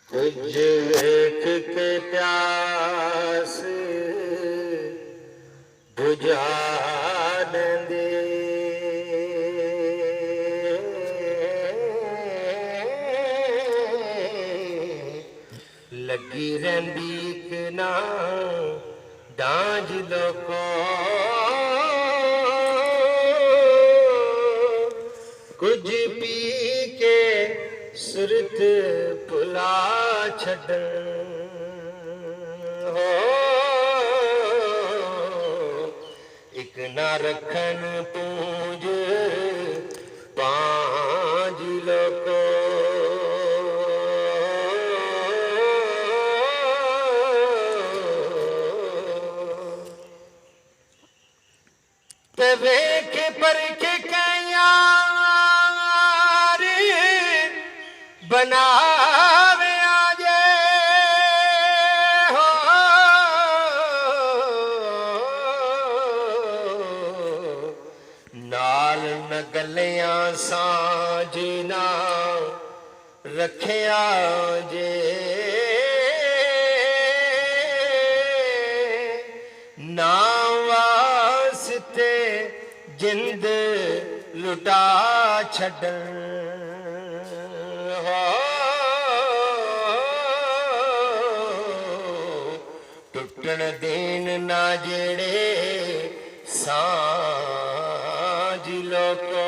कुछ एक के प्यास बुझा दे लगी रही एक ना डांज लोको कुछ पी के सुरत भुला छॾण हो एक ना रखन पूंज पांज लोको ते वेख परख कयार बनावे आजे हो नाल न गलियां सांझ ना रखिया जे ना वास्ते जिंद लुटा छॾण हो टुटण देन ना जेड़े सांझ लोको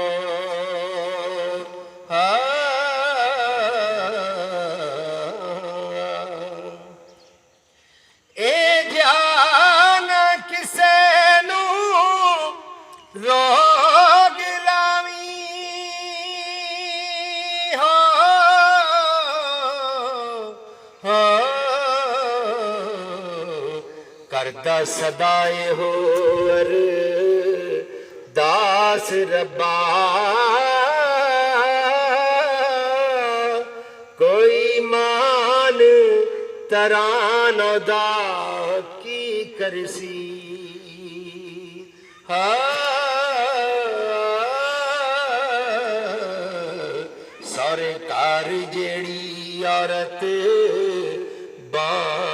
ए जान किसे नू रोग लावी हो करदा सदाए हो दास रब्बा कोई मान तरानो दा की करसी सौरे कार जेड़ी औरत बां